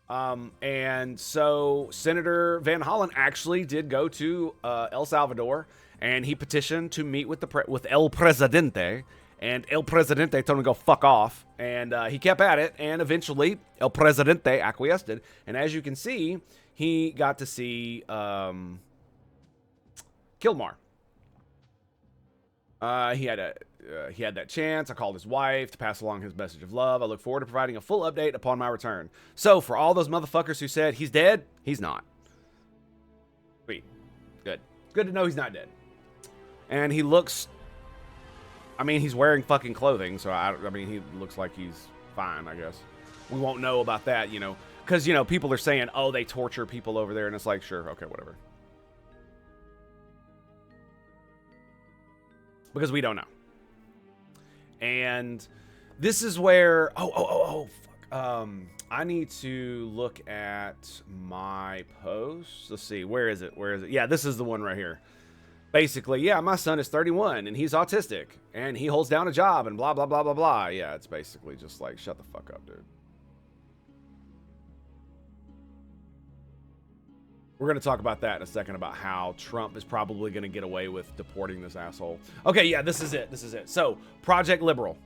And so Senator Van Hollen actually did go to El Salvador, and he petitioned to meet with with El Presidente. And El Presidente told him to go fuck off. And he kept at it, and eventually El Presidente acquiesced. And as you can see, he got to see Kilmar. He had that chance. I called his wife to pass along his message of love. I look forward to providing a full update upon my return. So, for all those motherfuckers who said he's dead, he's not. Sweet. Good. Good to know he's not dead. And he looks... I mean, he's wearing fucking clothing, so I mean, he looks like he's fine, I guess. We won't know about that, you know. Because, you know, people are saying, oh, they torture people over there, and it's like, sure, okay, whatever. Because we don't know. And this is where... fuck. I need to look at my post. Let's see, where is it? Yeah, this is the one right here. Basically, yeah, my son is 31 and he's autistic and he holds down a job and blah, blah, blah, blah, blah. Yeah, it's basically just like, shut the fuck up, dude. We're going to talk about that in a second, about how Trump is probably going to get away with deporting this asshole. Okay, yeah, this is it. So, Project Liberal.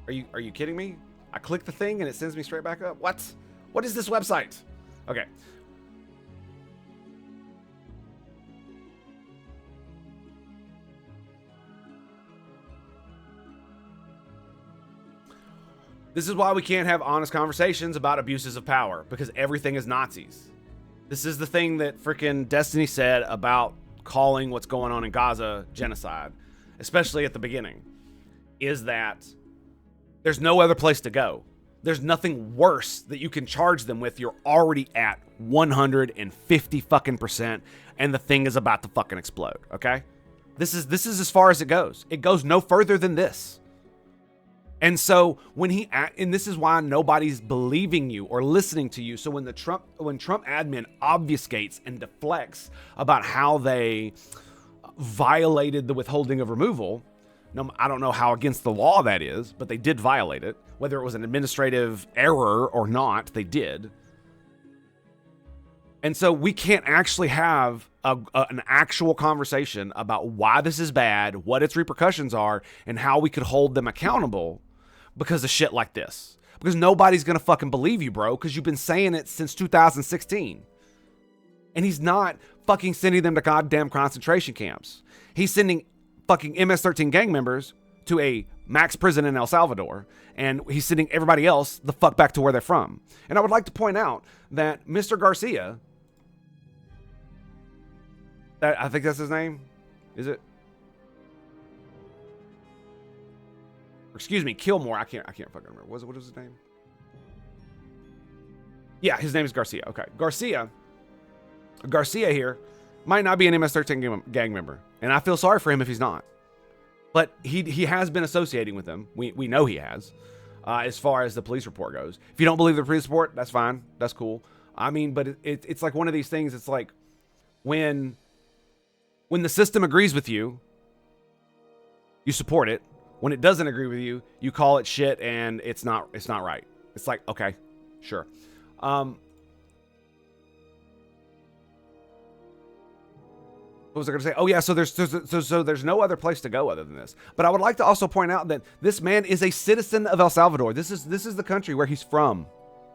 Are you kidding me? I click the thing and it sends me straight back up. What? What is this website? Okay. This is why we can't have honest conversations about abuses of power, because everything is Nazis. This is the thing that freaking Destiny said about calling what's going on in Gaza genocide, especially at the beginning, is that there's no other place to go. There's nothing worse that you can charge them with. You're already at 150 fucking %, and the thing is about to fucking explode, okay? This is as far as it goes. It goes no further than this. And so and this is why nobody's believing you or listening to you. So when Trump admin obfuscates and deflects about how they violated the withholding of removal, I don't know how against the law that is, but they did violate it. Whether it was an administrative error or not, they did. And so we can't actually have an actual conversation about why this is bad, what its repercussions are, and how we could hold them accountable because of shit like this. Because nobody's going to fucking believe you, bro, because you've been saying it since 2016. And he's not fucking sending them to goddamn concentration camps. He's sending fucking MS-13 gang members to a max prison in El Salvador, and he's sending everybody else the fuck back to where they're from. And I would like to point out that Mr. Garcia, I think that's his name, is it? Excuse me, Kilmore. I can't fucking remember. What was his name? Yeah, his name is Garcia. Okay, Garcia here might not be an MS-13 gang member, and I feel sorry for him if he's not. But he has been associating with them. We know he has, as far as the police report goes. If you don't believe the police report, that's fine. That's cool. I mean, but it's like one of these things. It's like when the system agrees with you, you support it. When it doesn't agree with you, you call it shit, and it's not right. It's like, okay, sure. What was I going to say? Oh yeah, so there's no other place to go other than this. But I would like to also point out that this man is a citizen of El Salvador. This is the country where he's from.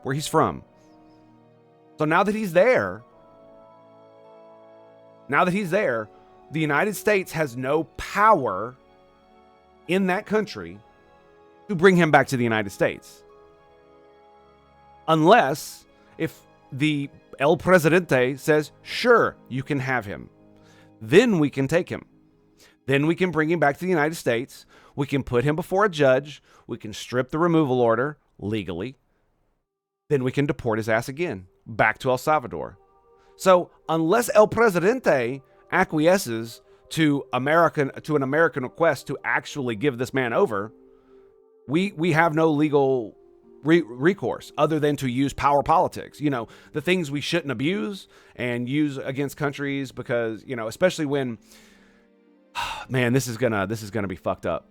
So now that he's there, the United States has no power in that country to bring him back to the United States. Unless if the El Presidente says, sure, you can have him. Then we can take him. Then we can bring him back to the United States. We can put him before a judge. We can strip the removal order legally. Then we can deport his ass again back to El Salvador. So unless El Presidente acquiesces to an American request to actually give this man over, we have no legal recourse other than to use power politics. You know, the things we shouldn't abuse and use against countries, because, you know, especially when, man, this is gonna be fucked up.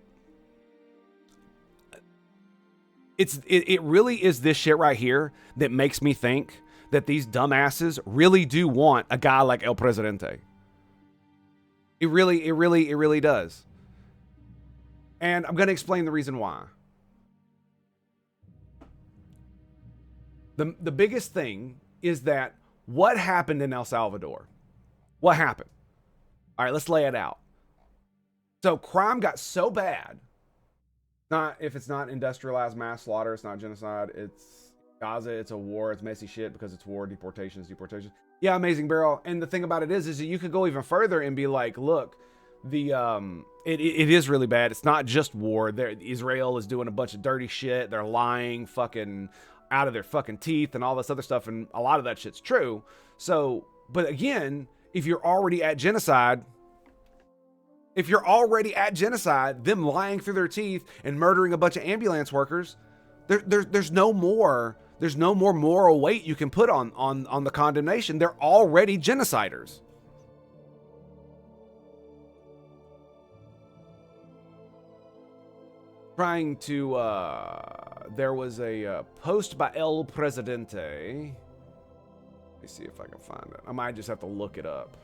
It really is this shit right here that makes me think that these dumbasses really do want a guy like El Presidente. It really does. And I'm going to explain the reason why. The biggest thing is that what happened in El Salvador? What happened? All right, let's lay it out. So crime got so bad. If it's not industrialized mass slaughter, it's not genocide. It's Gaza, it's a war, it's messy shit because it's war, deportations. Yeah, Amazing Barrel. And the thing about it is that you could go even further and be like, look, it is really bad. It's not just war. Israel is doing a bunch of dirty shit. They're lying fucking out of their fucking teeth and all this other stuff, and a lot of that shit's true. So, but again, if you're already at genocide, them lying through their teeth and murdering a bunch of ambulance workers, there's no more moral weight you can put on the condemnation. They're already genociders. Trying to, there was a post by El Presidente. Let me see if I can find it. I might just have to look it up.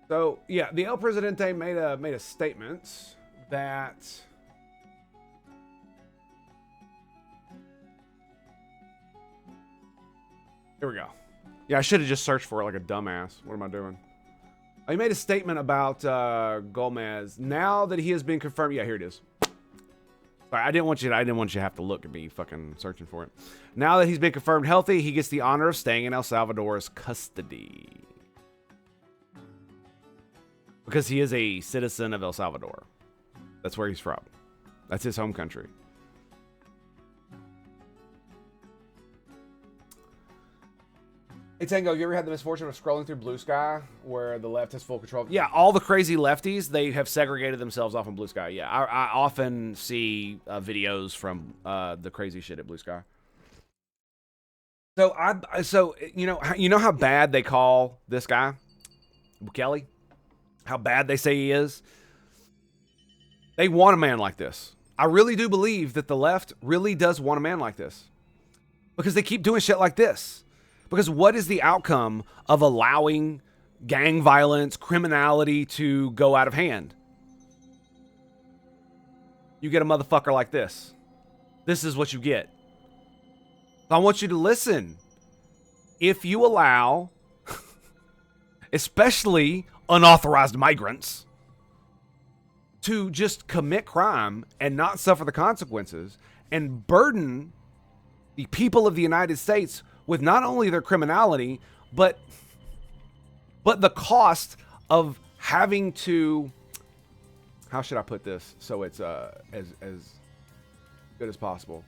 So yeah, the El Presidente made a statement that here we go. Yeah, I should have just searched for it like a dumbass. What am I doing? He made a statement about Gomez. Now that he has been confirmed, yeah, here it is. Sorry, I didn't want you to have to look at me fucking searching for it. Now that he's been confirmed healthy, he gets the honor of staying in El Salvador's custody. Because he is a citizen of El Salvador. That's where he's from. That's his home country. Hey Tango, you ever had the misfortune of scrolling through Blue Sky where the left has full control? Yeah, all the crazy lefties, they have segregated themselves off on Blue Sky. Yeah, I often see videos from the crazy shit at Blue Sky. So you know how bad they call this guy, Kelly? How bad they say he is? They want a man like this. I really do believe that the left really does want a man like this. Because they keep doing shit like this. Because what is the outcome of allowing gang violence, criminality to go out of hand? You get a motherfucker like this. This is what you get. I want you to listen. If you allow, especially unauthorized migrants, to just commit crime and not suffer the consequences and burden the people of the United States with not only their criminality, but the cost of having to, how should I put this so it's as good as possible?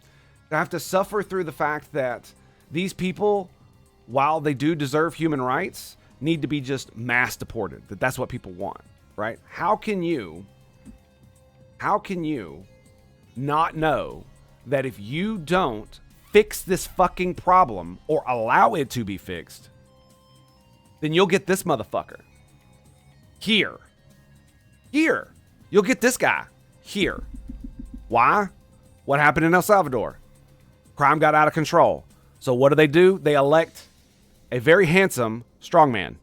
To have to suffer through the fact that these people, while they do deserve human rights, need to be just mass deported. That's what people want, right? How can you not know that if you don't fix this fucking problem or allow it to be fixed, then you'll get this motherfucker here. You'll get this guy here. Why? What happened in El Salvador? Crime got out of control. So what do? They elect a very handsome strongman.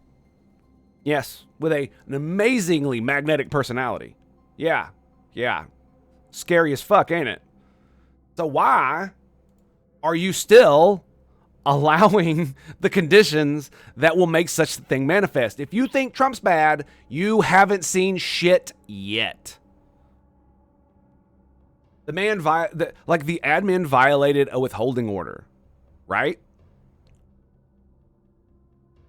Yes, with an amazingly magnetic personality. Yeah. Scary as fuck, ain't it? So why are you still allowing the conditions that will make such a thing manifest? If you think Trump's bad, you haven't seen shit yet. The man, the admin violated a withholding order, right?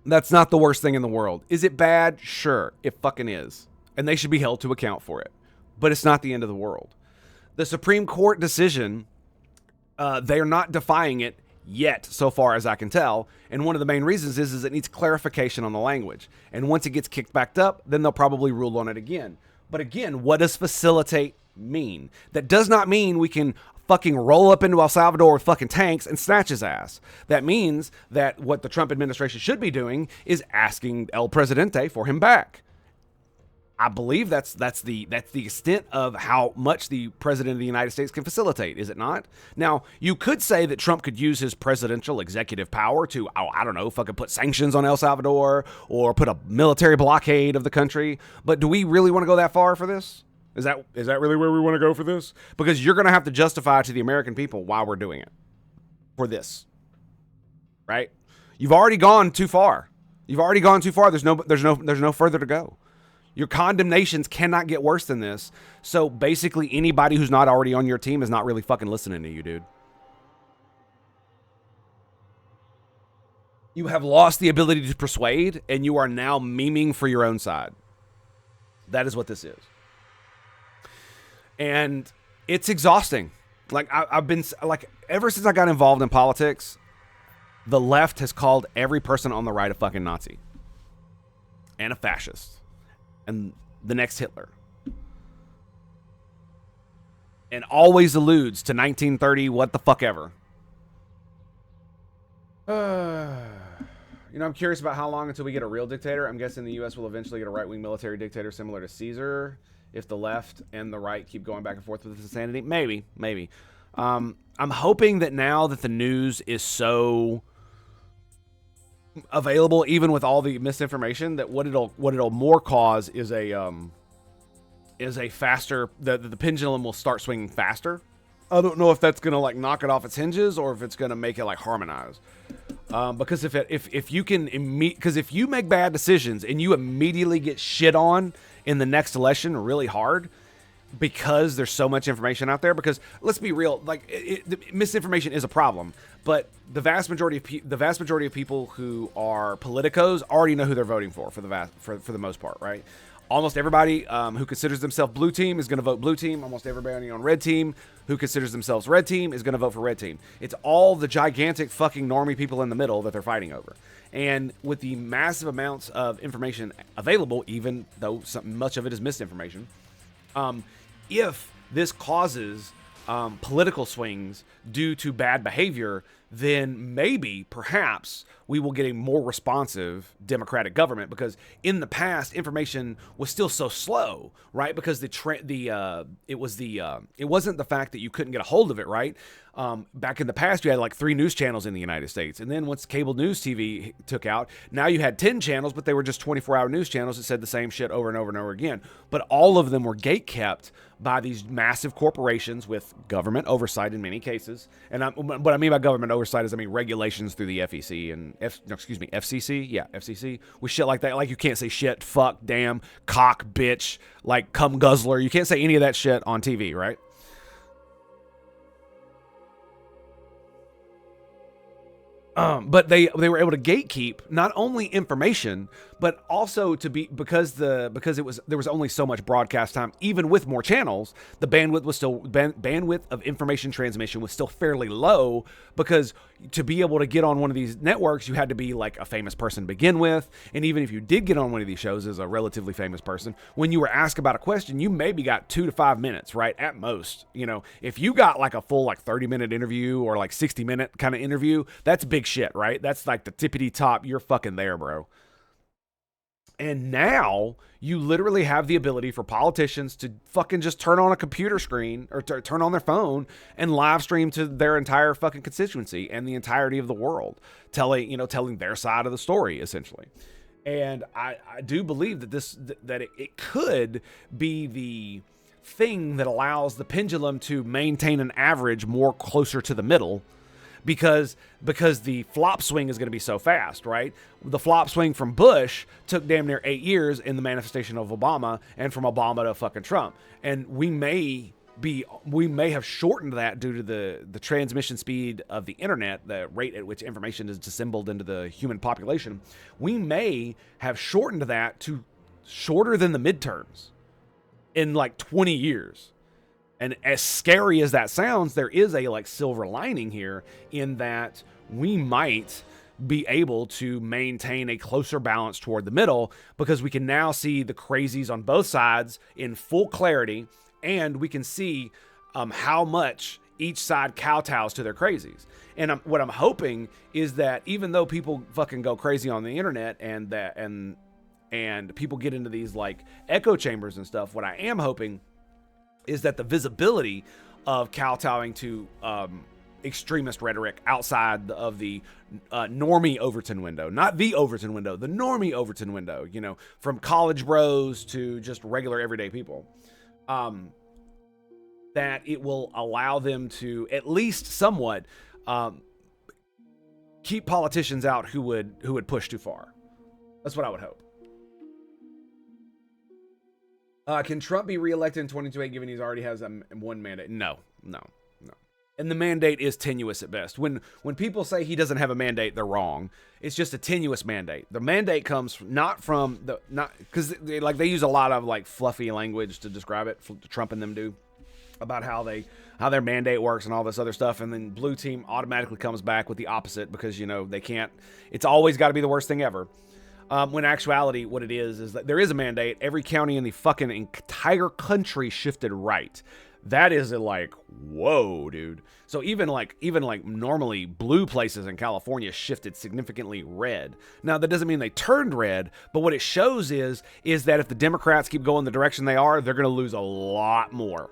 That's not the worst thing in the world. Is it bad? Sure, it fucking is. and they should be held to account for it. But it's not the end of the world. The Supreme Court decision, they're not defying it yet, so far as I can tell. And one of the main reasons is it needs clarification on the language. And once it gets kicked back up, then they'll probably rule on it again. But again, what does facilitate mean? That does not mean we can fucking roll up into El Salvador with fucking tanks and snatch his ass. That means that what the Trump administration should be doing is asking El Presidente for him back. I believe that's the extent of how much the president of the United States can facilitate, is it not? Now, you could say that Trump could use his presidential executive power to, I don't know, fucking put sanctions on El Salvador or put a military blockade of the country. But do we really want to go that far for this? Is that really where we want to go for this? Because you're going to have to justify to the American people why we're doing it for this, right? You've already gone too far. There's no further to go. Your condemnations cannot get worse than this. So basically anybody who's not already on your team is not really fucking listening to you, dude. You have lost the ability to persuade, and you are now memeing for your own side. That is what this is. And it's exhausting. Like I've been like, ever since I got involved in politics, the left has called every person on the right a fucking Nazi and a fascist and the next Hitler, and always alludes to 1930 what the fuck ever. I'm curious about how long until we get a real dictator. I'm guessing the U.S. will eventually get a right-wing military dictator similar to Caesar if the left and the right keep going back and forth with this insanity. Maybe. I'm hoping that now that the news is so available, even with all the misinformation, that what it'll more cause is a faster, the pendulum will start swinging faster. I don't know if that's gonna like knock it off its hinges or if it's gonna make it like harmonize. Because if you make bad decisions and you immediately get shit on in the next election really hard because there's so much information out there, because let's be real, like misinformation is a problem, but the vast majority of people who are politicos already know who they're voting for the most part, right? Almost everybody who considers themselves blue team is going to vote blue team. Almost everybody on red team who considers themselves red team is going to vote for red team. It's all the gigantic fucking normie people in the middle that they're fighting over. And with the massive amounts of information available, even though much of it is misinformation, if this causes political swings due to bad behavior, then maybe, perhaps, we will get a more responsive democratic government, because in the past, information was still so slow, right? Because it wasn't the fact that you couldn't get a hold of it, right? Back in the past, you had like 3 news channels in the United States. And then once cable news TV took out, now you had 10 channels, but they were just 24-hour news channels that said the same shit over and over and over again. But all of them were gatekept by these massive corporations with government oversight in many cases. And what I mean by government oversight is, I mean regulations through the FEC and FCC. Yeah, FCC. With shit like that. Like you can't say shit, fuck, damn, cock, bitch, like cum guzzler. You can't say any of that shit on TV, right? But they were able to gatekeep not only information, but also because there was only so much broadcast time, even with more channels, the bandwidth of information transmission was still fairly low, because to be able to get on one of these networks, you had to be like a famous person to begin with. And even if you did get on one of these shows as a relatively famous person, when you were asked about a question, you maybe got 2 to 5 minutes, right? At most. If you got like a full like 30-minute interview or like 60-minute kind of interview, that's big shit, right? That's like the tippity top. You're fucking there, bro. And now you literally have the ability for politicians to fucking just turn on a computer screen or turn on their phone and live stream to their entire fucking constituency and the entirety of the world, telling their side of the story, essentially. And I do believe that it could be the thing that allows the pendulum to maintain an average more closer to the middle, because the flop swing is going to be so fast, right? The flop swing from Bush took damn near 8 years in the manifestation of Obama, and from Obama to fucking Trump. And we may have shortened that due to the transmission speed of the internet, the rate at which information is dissembled into the human population. We may have shortened that to shorter than the midterms in like 20 years. And as scary as that sounds, there is a like silver lining here in that we might be able to maintain a closer balance toward the middle, because we can now see the crazies on both sides in full clarity, and we can see how much each side kowtows to their crazies. And what I'm hoping is that even though people fucking go crazy on the internet and people get into these like echo chambers and stuff, what I am hoping is that the visibility of kowtowing to extremist rhetoric outside of the normie Overton window, not the Overton window, the normie Overton window, you know, from college bros to just regular everyday people, that it will allow them to at least somewhat keep politicians out who would push too far. That's what I would hope. Can Trump be reelected in 2028 given he already has one mandate? No. And the mandate is tenuous at best. When people say he doesn't have a mandate, they're wrong. It's just a tenuous mandate. The mandate comes because they use a lot of like fluffy language to describe it. Trump and them do about how their mandate works and all this other stuff, and then blue team automatically comes back with the opposite because they can't. It's always got to be the worst thing ever. When in actuality, what it is that there is a mandate. Every county in the fucking entire country shifted right. That is like, whoa, dude. So even like normally blue places in California shifted significantly red. Now that doesn't mean they turned red, but what it shows is that if the Democrats keep going the direction they are, they're going to lose a lot more.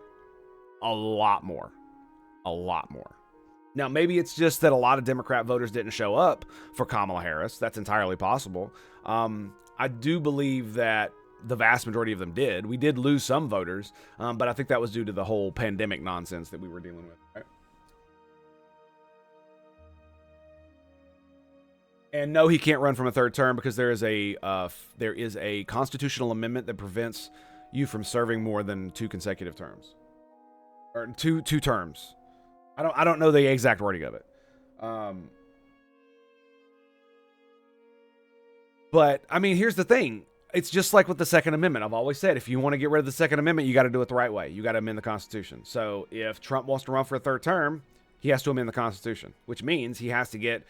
Now, maybe it's just that a lot of Democrat voters didn't show up for Kamala Harris. That's entirely possible. I do believe that the vast majority of them did. We did lose some voters, but I think that was due to the whole pandemic nonsense that we were dealing with. Right? And no, he can't run from a third term because there is a constitutional amendment that prevents you from serving more than 2 consecutive terms, or two terms. I don't know the exact wording of it. But I mean, here's the thing. It's just like with the Second Amendment. I've always said, if you want to get rid of the Second Amendment, you got to do it the right way. You got to amend the Constitution. So if Trump wants to run for a third term, he has to amend the Constitution, which means he has to get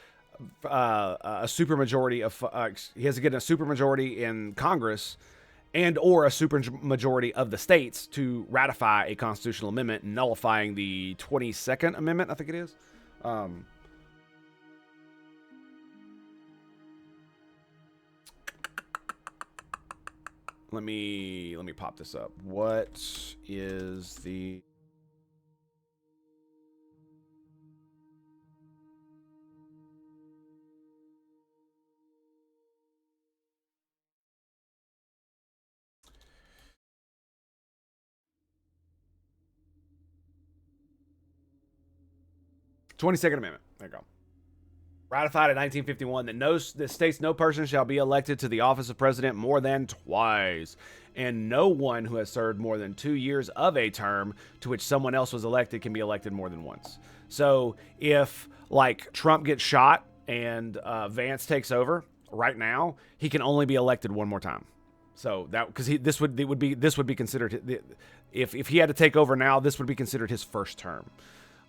a supermajority in Congress and or a supermajority of the states to ratify a constitutional amendment nullifying the 22nd Amendment, I think it is. Let me pop this up. What is the... $22nd Amendment. There you go. Ratified in 1951 that states no person shall be elected to the office of president more than twice, and no one who has served more than 2 years of a term to which someone else was elected can be elected more than once. So if like Trump gets shot and Vance takes over right now, he can only be elected one more time. So that because this would be considered, if he had to take over now, this would be considered his first term.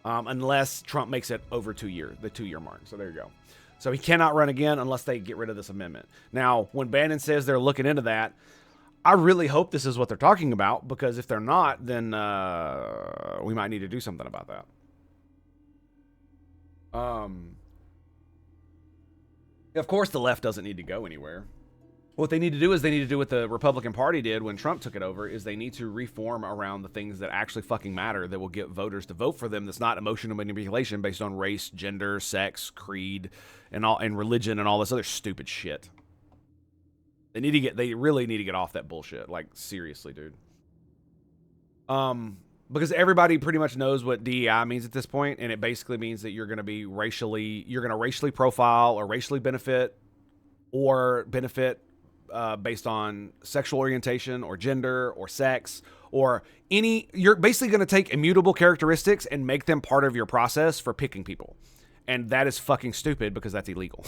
Unless Trump makes it over 2 years, the 2 year mark. So there you go. So he cannot run again unless they get rid of this amendment. Now, when Bannon says they're looking into that, I really hope this is what they're talking about, because if they're not, then we might need to do something about that. Of course, the left doesn't need to go anywhere. What they need to do is they need to do what the Republican Party did when Trump took it over, is they need to reform around the things that actually fucking matter, that will get voters to vote for them. That's not emotional manipulation based on race, gender, sex, creed, and religion and all this other stupid shit. They really need to get off that bullshit. Like, seriously, dude. Because everybody pretty much knows what DEI means at this point, and it basically means that you're going to racially profile or racially benefit based on sexual orientation or gender or sex or you're basically going to take immutable characteristics and make them part of your process for picking people. And that is fucking stupid because that's illegal.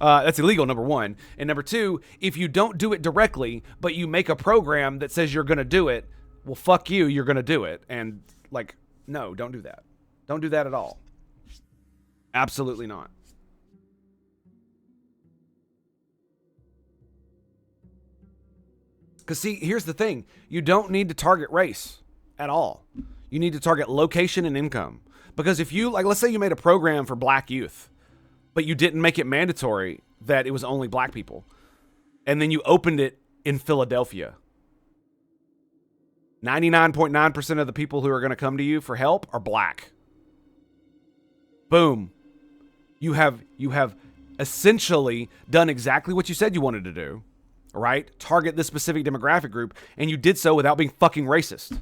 That's illegal, number one. And number two, if you don't do it directly, but you make a program that says you're going to do it, well, fuck you, you're going to do it. And, like, no, don't do that. Don't do that at all. Absolutely not. Because, see, here's the thing. You don't need to target race at all. You need to target location and income. Because if you, like, let's say you made a program for black youth, but you didn't make it mandatory that it was only black people, and then you opened it in Philadelphia, 99.9% of the people who are going to come to you for help are black. Boom. You have essentially done exactly what you said you wanted to do, right? Target this specific demographic group, and you did so without being fucking racist.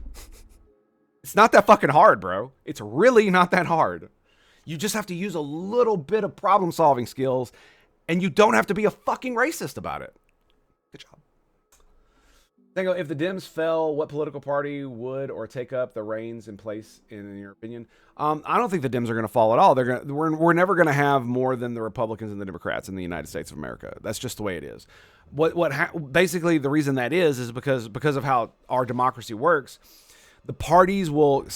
It's not that fucking hard, bro. It's really not that hard. You just have to use a little bit of problem-solving skills, and you don't have to be a fucking racist about it. Good job. Tango, if the Dems fell, what political party would or take up the reins in place, in your opinion? I don't think the Dems are going to fall at all. We're never going to have more than the Republicans and the Democrats in the United States of America. That's just the way it is. Basically, the reason that is because of how our democracy works. The parties will,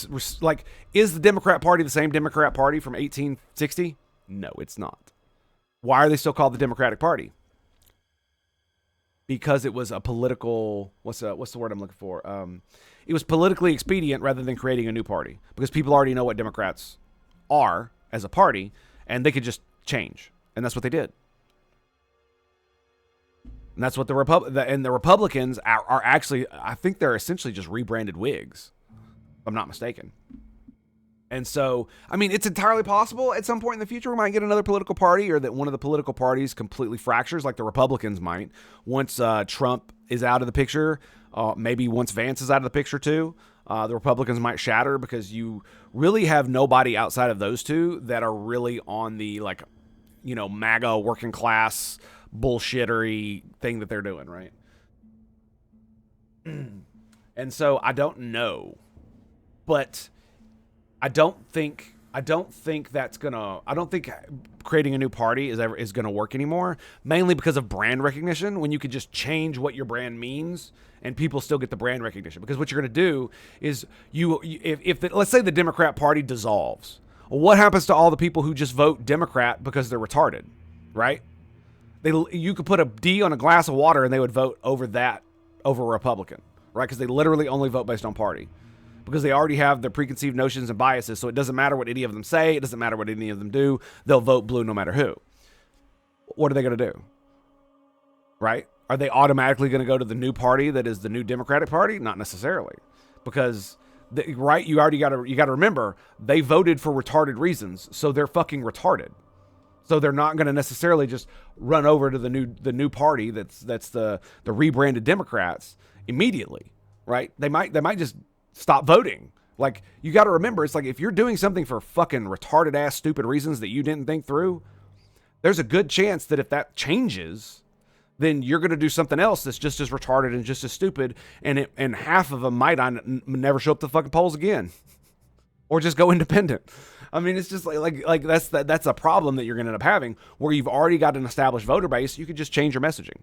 like, is the Democrat Party the same Democrat Party from 1860? No, it's not. Why are they still called the Democratic Party? Because it was a political, what's the word I'm looking for? It was politically expedient rather than creating a new party. Because people already know what Democrats are as a party, and they could just change. And that's what they did. And that's what the Republicans are actually, I think they're essentially just rebranded Whigs, if I'm not mistaken. And so, I mean, it's entirely possible at some point in the future we might get another political party, or that one of the political parties completely fractures, like the Republicans might. Once Trump is out of the picture, maybe once Vance is out of the picture too, the Republicans might shatter, because you really have nobody outside of those two that are really on the, like, you know, MAGA working class bullshittery thing that they're doing, right? And so I don't know, but I don't think creating a new party is gonna work anymore, mainly because of brand recognition, when you could just change what your brand means and people still get the brand recognition. Because what you're gonna do is let's say the Democrat Party dissolves, well, what happens to all the people who just vote Democrat because they're retarded, right? You could put a D on a glass of water and they would vote over Republican, right? Because they literally only vote based on party, because they already have their preconceived notions and biases. So it doesn't matter what any of them say. It doesn't matter what any of them do. They'll vote blue no matter who. What are they going to do? Right? Are they automatically going to go to the new party that is the new Democratic Party? Not necessarily. Because, right, you got to remember, they voted for retarded reasons. So they're fucking retarded. So they're not going to necessarily just run over to the new party that's the rebranded Democrats immediately, right? They might just stop voting. Like, you got to remember, it's like, if you're doing something for fucking retarded ass stupid reasons that you didn't think through, there's a good chance that if that changes, then you're going to do something else that's just as retarded and just as stupid, and half of them might never show up to the fucking polls again, or just go independent. I mean, it's just like that's a problem that you're going to end up having, where you've already got an established voter base. You could just change your messaging,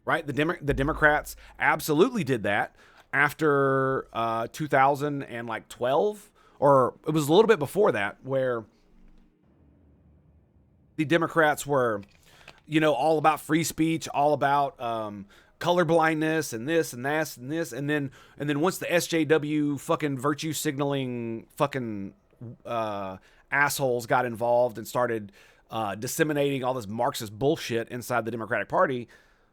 right? The Democrats absolutely did that after 2012, or it was a little bit before that, where the Democrats were, you know, all about free speech, all about colorblindness and this and that and this, and then once the SJW fucking virtue signaling fucking assholes got involved and started disseminating all this Marxist bullshit inside the Democratic Party,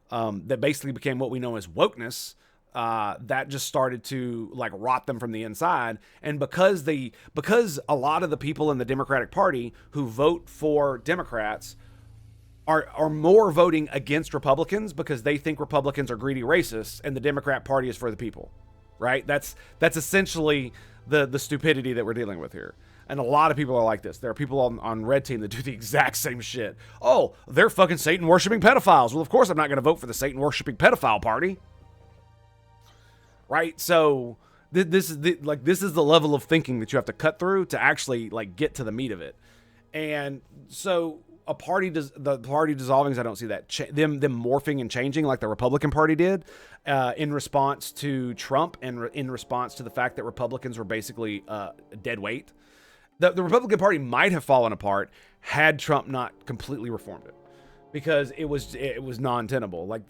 that basically became what we know as wokeness. That just started to, like, rot them from the inside. And because a lot of the people in the Democratic Party who vote for Democrats are more voting against Republicans because they think Republicans are greedy racists and the Democrat Party is for the people, right? That's essentially the stupidity that we're dealing with here. And a lot of people are like this. There are people on Red Team that do the exact same shit. Oh, they're fucking Satan-worshipping pedophiles. Well, of course I'm not going to vote for the Satan-worshipping pedophile party. Right? So this is the level of thinking that you have to cut through to actually, like, get to the meat of it. And so a party does the party dissolving. I don't see that them morphing and changing like the Republican Party did in response to Trump and in response to the fact that Republicans were basically dead weight. The Republican Party might have fallen apart had Trump not completely reformed it, because it was non-tenable. Like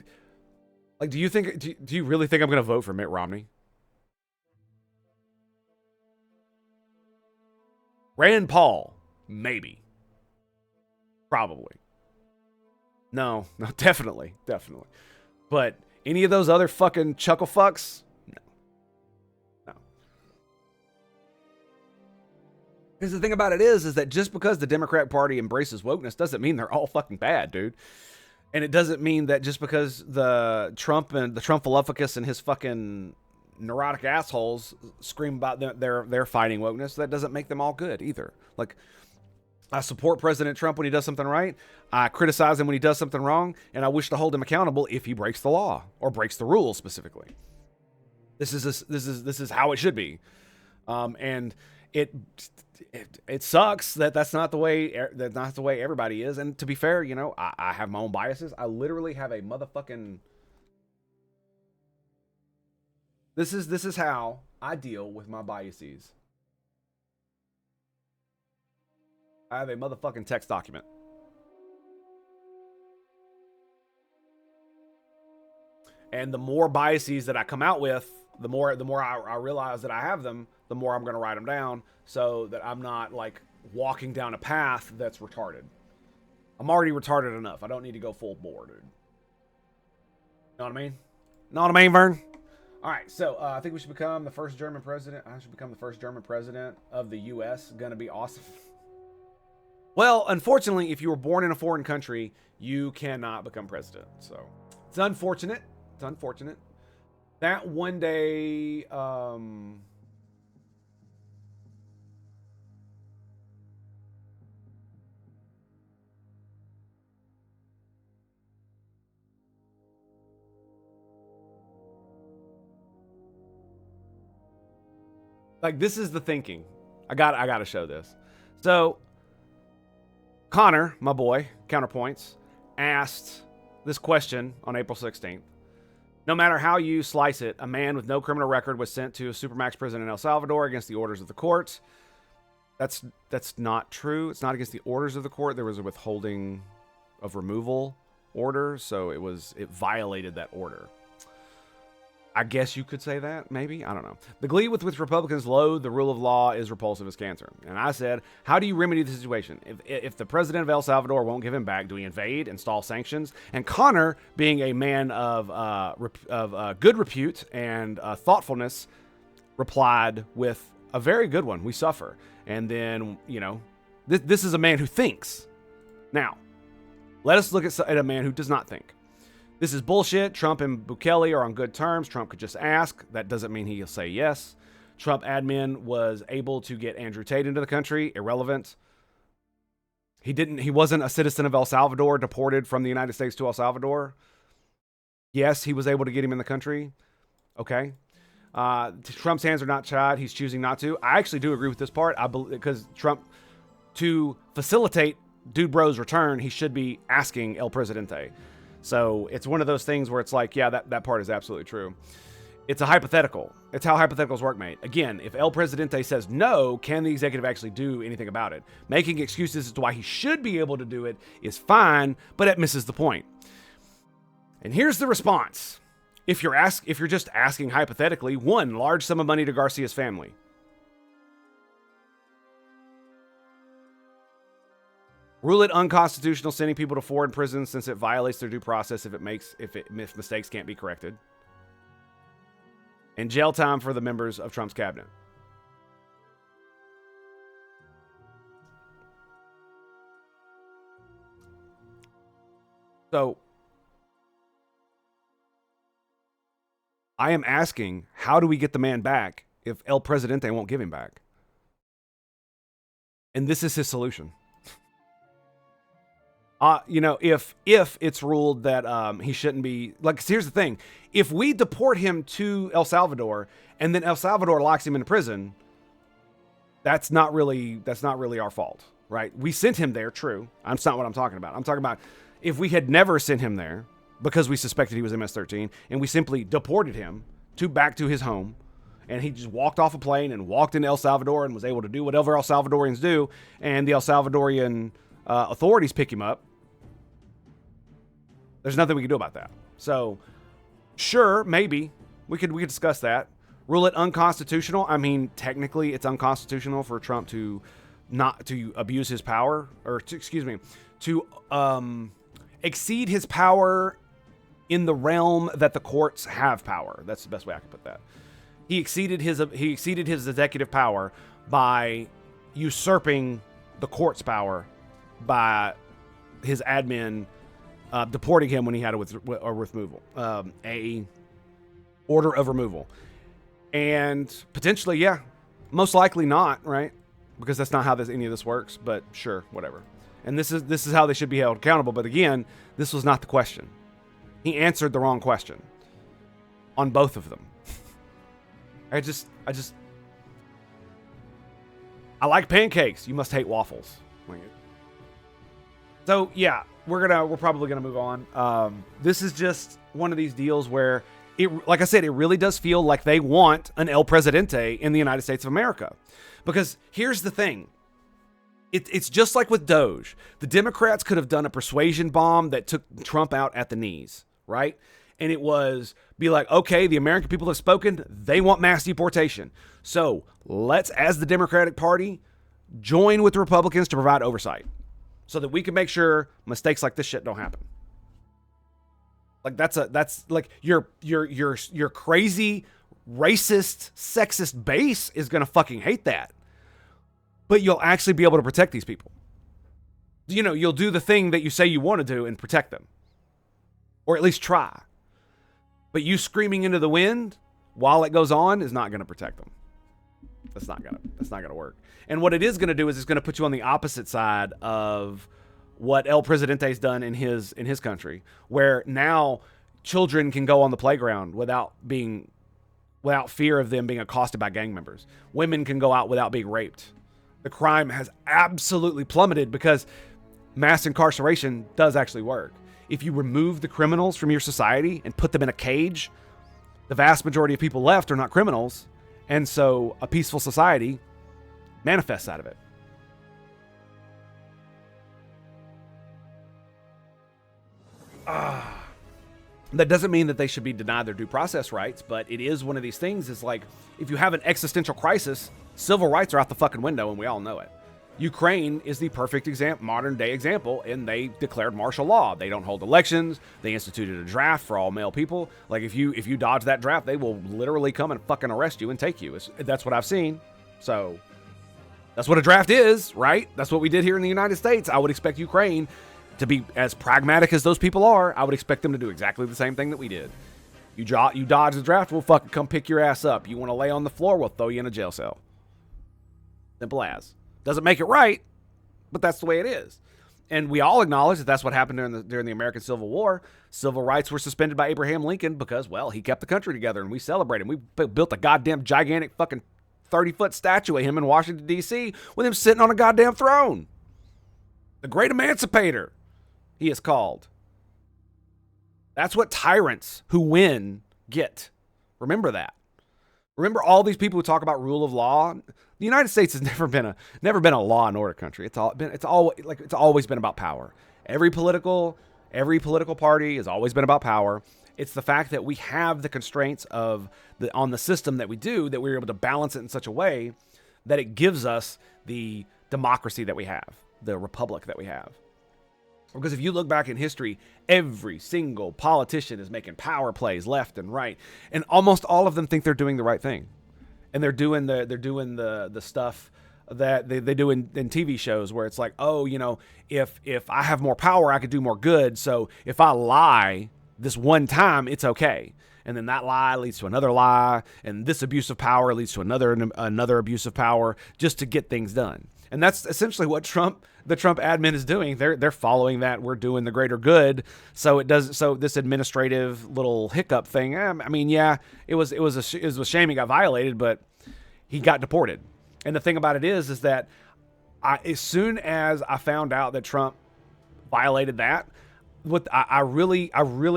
do you really think I'm going to vote for Mitt Romney? Rand Paul, maybe. Probably. No, definitely. But any of those other fucking chuckle fucks? No. Because the thing about it is that just because the Democrat Party embraces wokeness doesn't mean they're all fucking bad, dude. And it doesn't mean that just because the Trump and the Trump-philophicus and his fucking neurotic assholes scream about they're fighting wokeness, that doesn't make them all good either. Like, I support President Trump when he does something right. I criticize him when he does something wrong, and I wish to hold him accountable if he breaks the law or breaks the rules specifically. This is how it should be, and it sucks that that's not the way everybody is. And to be fair, you know, I have my own biases. I literally have a motherfucking. This is how I deal with my biases. I have a motherfucking text document. And the more biases that I come out with, the more I realize that I have them, the more I'm going to write them down so that I'm not like walking down a path that's retarded. I'm already retarded enough. I don't need to go full bore, dude. Know what I mean? Know what I mean, Vern? All right, so I think we should become the first German president. I should become the first German president of the U.S. Gonna be awesome. Well, unfortunately, if you were born in a foreign country, you cannot become president. So it's unfortunate. It's unfortunate. That one day, like, this is the thinking. I got to show this. So Connor, my boy, Counterpoints, asked this question on April 16th. No matter how you slice it, a man with no criminal record was sent to a supermax prison in El Salvador against the orders of the court. That's not true. It's not against the orders of the court. There was a withholding of removal order, so it violated that order. I guess you could say that, maybe. I don't know. The glee with which Republicans loathe the rule of law is repulsive as cancer. And I said, how do you remedy the situation? If the president of El Salvador won't give him back, do we invade, install sanctions? And Connor, being a man of good repute and thoughtfulness, replied with a very good one. We suffer. And then, you know, this is a man who thinks. Now, let us look at a man who does not think. This is bullshit. Trump and Bukele are on good terms. Trump could just ask. That doesn't mean he'll say yes. Trump admin was able to get Andrew Tate into the country. Irrelevant. He wasn't a citizen of El Salvador, deported from the United States to El Salvador. Yes, he was able to get him in the country. Okay. Trump's hands are not tied. He's choosing not to. I actually do agree with this part. I believe because Trump, to facilitate Dude Bro's return, he should be asking El Presidente. So it's one of those things where it's like, yeah, that part is absolutely true. It's a hypothetical. It's how hypotheticals work, mate. Again, if El Presidente says no, can the executive actually do anything about it? Making excuses as to why he should be able to do it is fine, but it misses the point. And here's the response. If you're just asking hypothetically, one, large sum of money to Garcia's family. Rule it unconstitutional sending people to foreign prisons since it violates their due process if mistakes can't be corrected. And jail time for the members of Trump's cabinet. So, I am asking, how do we get the man back if El Presidente won't give him back? And this is his solution. You know, if it's ruled that he shouldn't be, like, here's the thing. If we deport him to El Salvador and then El Salvador locks him in prison, that's not really our fault. right? We sent him there, true. That's not what I'm talking about. I'm talking about if we had never sent him there because we suspected he was MS-13 and we simply deported him back to his home, and he just walked off a plane and walked into El Salvador and was able to do whatever El Salvadorians do, and the El Salvadorian authorities pick him up, there's nothing we can do about that. So, sure, maybe we could discuss that. Rule it unconstitutional. I mean, technically, it's unconstitutional for Trump to not to abuse his power, or to exceed his power in the realm that the courts have power. That's the best way I can put that. He exceeded his executive power by usurping the court's power by his admin deporting him when he had a removal, a order of removal, and potentially, yeah, most likely not, right? Because that's not how any of this works. But sure, whatever. And this is how they should be held accountable. But again, this was not the question. He answered the wrong question on both of them. I like pancakes. You must hate waffles. So yeah, we're probably gonna move on. This is just one of these deals where like I said, it really does feel like they want an El Presidente in the United States of America. Because here's the thing. It's just like with Doge. The Democrats could have done a persuasion bomb that took Trump out at the knees, right? And it was be like, okay, the American people have spoken. They want mass deportation. So let's, as the Democratic Party, join with the Republicans to provide oversight so that we can make sure mistakes like this shit don't happen. Like that's like your crazy, racist, sexist base is going to fucking hate that. But you'll actually be able to protect these people. You know, you'll do the thing that you say you want to do and protect them. Or at least try. But you screaming into the wind while it goes on is not going to protect them. That's not gonna work. And what it is going to do is it's going to put you on the opposite side of what El Presidente's done in his country, where now children can go on the playground without fear of them being accosted by gang members. Women can go out without being raped. The crime has absolutely plummeted because mass incarceration does actually work. If you remove the criminals from your society and put them in a cage, the vast majority of people left are not criminals. And so a peaceful society manifests out of it. That doesn't mean that they should be denied their due process rights, but it is one of these things. It's like, if you have an existential crisis, civil rights are out the fucking window, and we all know it. Ukraine is the perfect modern day example, and they declared martial law. They don't hold elections. They instituted a draft for all male people. Like, if you dodge that draft, they will literally come and fucking arrest you and take you. That's what I've seen. So that's what a draft is, right? That's what we did here in the United States. I would expect Ukraine to be as pragmatic as those people are. I would expect them to do exactly the same thing that we did. You dodge the draft, we'll fucking come pick your ass up. You want to lay on the floor, we'll throw you in a jail cell. Simple as. Doesn't make it right, but that's the way it is. And we all acknowledge that that's what happened during the American Civil War. Civil rights were suspended by Abraham Lincoln because, well, he kept the country together, and we celebrated. We built a goddamn gigantic fucking 30-foot statue of him in Washington, D.C. with him sitting on a goddamn throne. The Great Emancipator, he is called. That's what tyrants who win get. Remember that. Remember all these people who talk about rule of law. The United States has never been a law and order country. It's always been about power. Every political party has always been about power. It's the fact that we have the constraints on the system that we do, that we're able to balance it in such a way that it gives us the democracy that we have, the republic that we have. Because if you look back in history, every single politician is making power plays left and right, and almost all of them think they're doing the right thing, and they're doing the stuff that they do in TV shows where it's like, oh, you know, if I have more power, I could do more good. So if I lie this one time, it's okay. And then that lie leads to another lie, and this abuse of power leads to another abuse of power, just to get things done. And that's essentially what the Trump admin is doing. They're following that. We're doing the greater good. So this administrative little hiccup thing. I mean, yeah, it was a shame he got violated, but he got deported. And the thing about it is that As soon as I found out that Trump violated that, what I really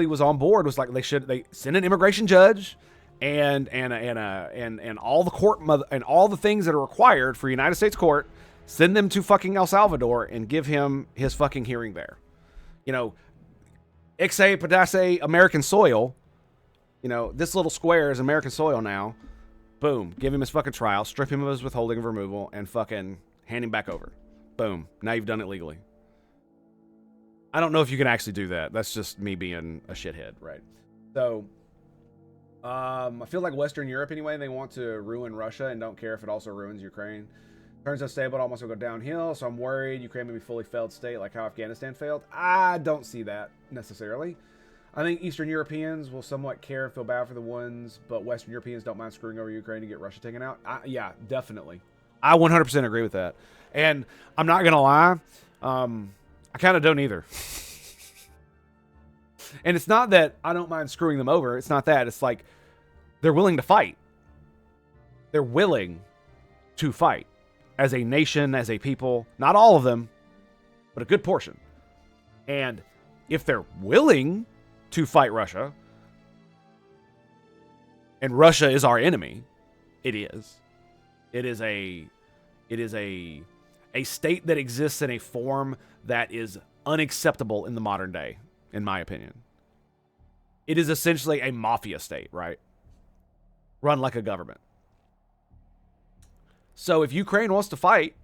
was on board was like they send an immigration judge and all the court and all the things that are required for United States court, send them to fucking El Salvador and give him his fucking hearing there. You know, Ixay Padace, American soil. You know, this little square is American soil now. Boom, give him his fucking trial, strip him of his withholding of removal, and fucking hand him back over. Boom, now you've done it legally. I don't know if you can actually do that. That's just me being a shithead, right? So, I feel like Western Europe, anyway, they want to ruin Russia and don't care if it also ruins Ukraine. Turns unstable, it almost will go downhill, so I'm worried Ukraine may be fully failed state like how Afghanistan failed. I don't see that, necessarily. I think Eastern Europeans will somewhat care and feel bad for the ones, but Western Europeans don't mind screwing over Ukraine to get Russia taken out. Yeah, definitely. I 100% agree with that. And I'm not going to lie, I kind of don't either. And it's not that I don't mind screwing them over. It's not that. It's like they're willing to fight. They're willing to fight as a nation, as a people. Not all of them, but a good portion. And if they're willing to fight Russia, and Russia is our enemy, it is. It is a state that exists in a form that is unacceptable in the modern day, in my opinion. It is essentially a mafia state, right? Run like a government. So if Ukraine wants to fight,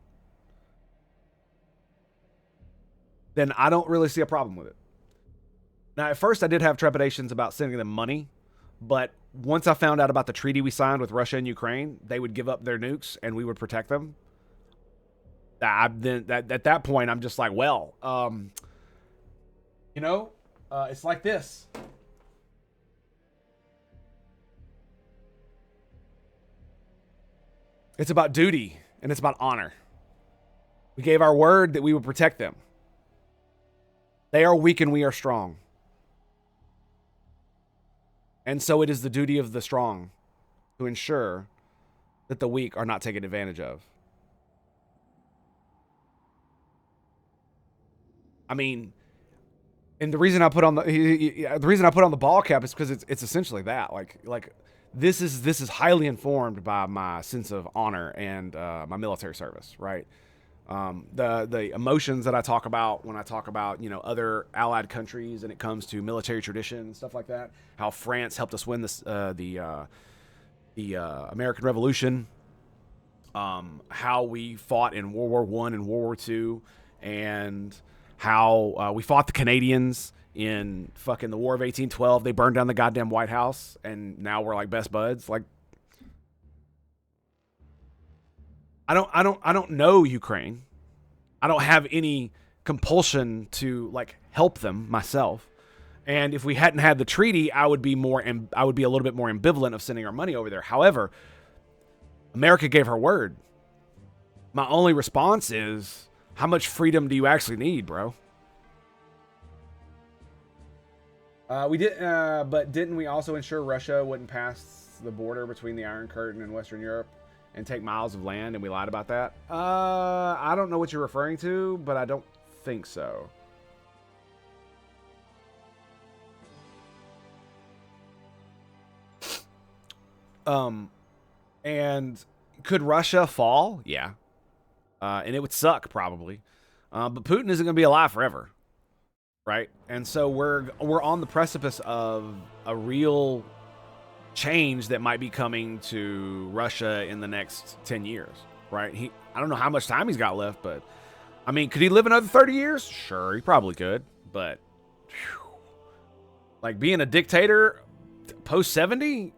then I don't really see a problem with it. Now, at first I did have trepidations about sending them money, but once I found out about the treaty we signed with Russia and Ukraine, they would give up their nukes and we would protect them. At that point, I'm just like, well, it's like this. It's about duty and it's about honor. We gave our word that we would protect them. They are weak and we are strong. And so it is the duty of the strong to ensure that the weak are not taken advantage of. I mean, and the reason I put on the ball cap is because it's essentially that. Like this is highly informed by my sense of honor and my military service, right? The emotions that I talk about when I talk about, other allied countries and it comes to military tradition and stuff like that, how France helped us win the American Revolution, how we fought in World War I and World War II, and how we fought the Canadians in fucking the War of 1812. They burned down the goddamn White House, and now we're like best buds. Like, I don't know Ukraine. I don't have any compulsion to like help them myself. And if we hadn't had the treaty, I would be a little bit more ambivalent of sending our money over there. However, America gave her word. My only response is, how much freedom do you actually need, bro? We did, but didn't we also ensure Russia wouldn't pass the border between the Iron Curtain and Western Europe and take miles of land, and we lied about that? I don't know what you're referring to, but I don't think so. And could Russia fall? Yeah. And it would suck, probably. But Putin isn't going to be alive forever. Right? And so we're on the precipice of a real change that might be coming to Russia in the next 10 years. Right? I don't know how much time he's got left, but I mean, could he live another 30 years? Sure, he probably could. But like being a dictator post 70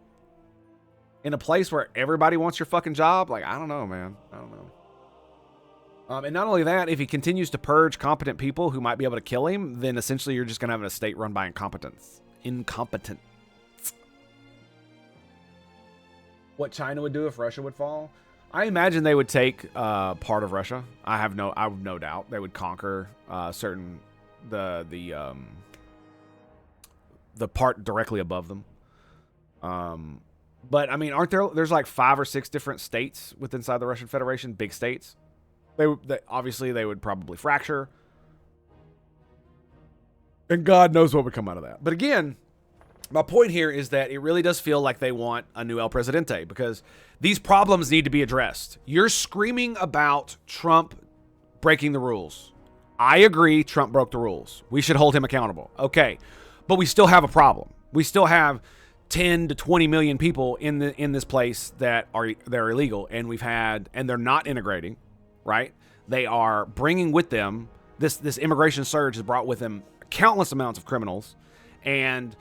in a place where everybody wants your fucking job, like, I don't know, man. I don't know. And not only that, if he continues to purge competent people who might be able to kill him, then essentially you're just going to have a state run by incompetence. Incompetent. What China would do if Russia would fall? I imagine they would take part of Russia. I have no doubt they would conquer the part directly above them. But I mean, there's like 5 or 6 different states inside the Russian Federation, big states. They obviously they would probably fracture. And God knows what would come out of that. But again, my point here is that it really does feel like they want a new El Presidente because these problems need to be addressed. You're screaming about Trump breaking the rules. I agree Trump broke the rules. We should hold him accountable. Okay. But we still have a problem. We still have 10 to 20 million people in this place that they're illegal, and they're not integrating, right? They are bringing with them this immigration surge has brought with them countless amounts of criminals, and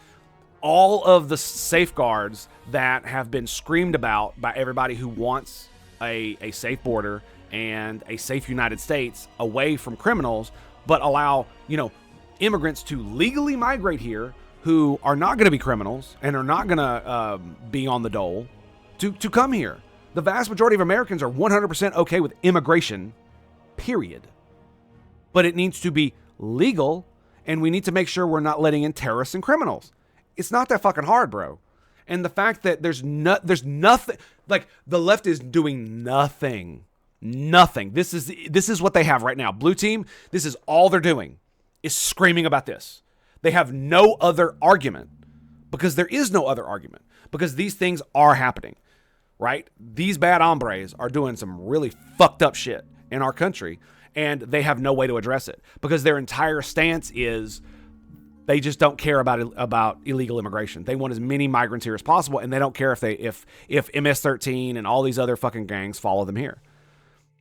all of the safeguards that have been screamed about by everybody who wants a safe border and a safe United States away from criminals, but allow, immigrants to legally migrate here who are not going to be criminals and are not going to be on the dole to come here. The vast majority of Americans are 100% okay with immigration, period. But it needs to be legal, and we need to make sure we're not letting in terrorists and criminals. It's not that fucking hard, bro. And the fact that there's nothing, like the left is doing nothing. This is what they have right now. Blue team, this is all they're doing is screaming about this. They have no other argument because there is no other argument because these things are happening, right? These bad hombres are doing some really fucked up shit in our country, and they have no way to address it because their entire stance is they just don't care about illegal immigration. They want as many migrants here as possible, and they don't care if MS-13 and all these other fucking gangs follow them here.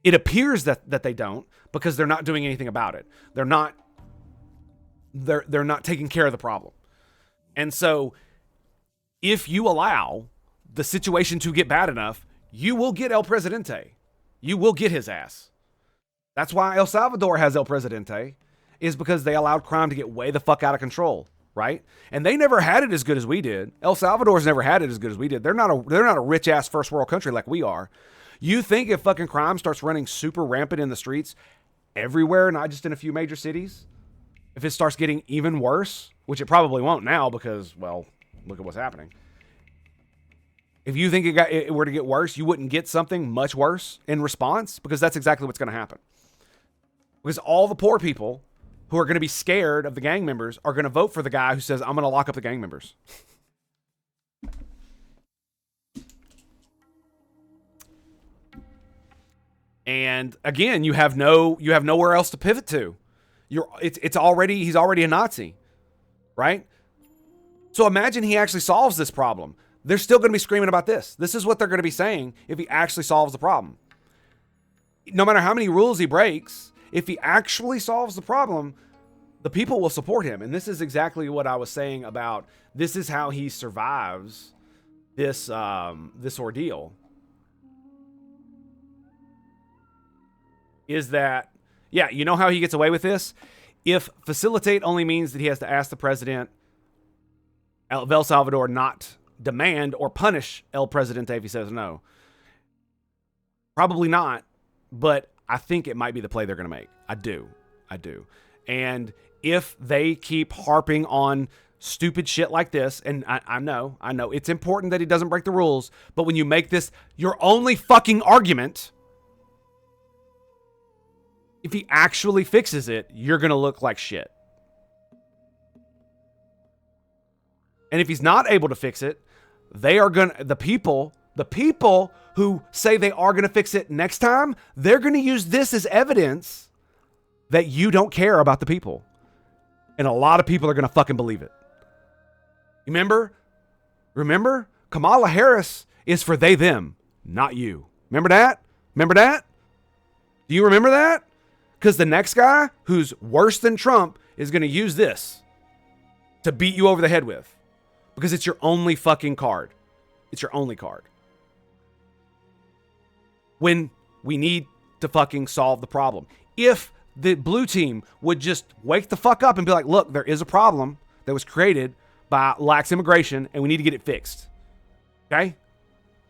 It appears that they don't because they're not doing anything about it. They're not taking care of the problem. And so if you allow the situation to get bad enough, you will get El Presidente. You will get his ass. That's why El Salvador has El Presidente, is because they allowed crime to get way the fuck out of control, right? And they never had it as good as we did. El Salvador's never had it as good as we did. They're not a rich ass first world country like we are. You think if fucking crime starts running super rampant in the streets everywhere, not just in a few major cities, if it starts getting even worse, which it probably won't now because, well, look at what's happening. If you think it were to get worse, you wouldn't get something much worse in response because that's exactly what's going to happen. Because all the poor people who are going to be scared of the gang members are going to vote for the guy who says, I'm going to lock up the gang members. And again, you have nowhere else to pivot to. He's already a Nazi, right? So imagine he actually solves this problem. They're still going to be screaming about this. This is what they're going to be saying if he actually solves the problem. No matter how many rules he breaks, if he actually solves the problem, the people will support him. And this is exactly what I was saying about this is how he survives this ordeal. Is that, yeah, you know how he gets away with this? If facilitate only means that he has to ask the president of El Salvador not demand or punish El Presidente if he says no. Probably not, but I think it might be the play they're going to make. I do. And if they keep harping on stupid shit like this, and I know it's important that he doesn't break the rules, but when you make this your only fucking argument, if he actually fixes it, you're going to look like shit. And if he's not able to fix it, the people who say they are going to fix it next time, they're going to use this as evidence that you don't care about the people. And a lot of people are going to fucking believe it. Remember? Kamala Harris is for they, them, not you. Remember that? Do you remember that? Because the next guy who's worse than Trump is going to use this to beat you over the head with. Because it's your only fucking card. It's your only card. When we need to fucking solve the problem. If the blue team would just wake the fuck up and be like, look, there is a problem that was created by lax immigration and we need to get it fixed. Okay?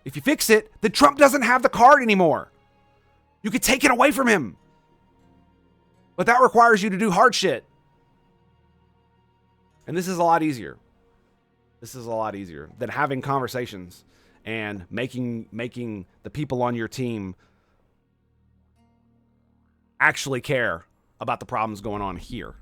If you fix it, then Trump doesn't have the card anymore. You could take it away from him. But that requires you to do hard shit. And this is a lot easier. Than having conversations and making the people on your team actually care about the problems going on here.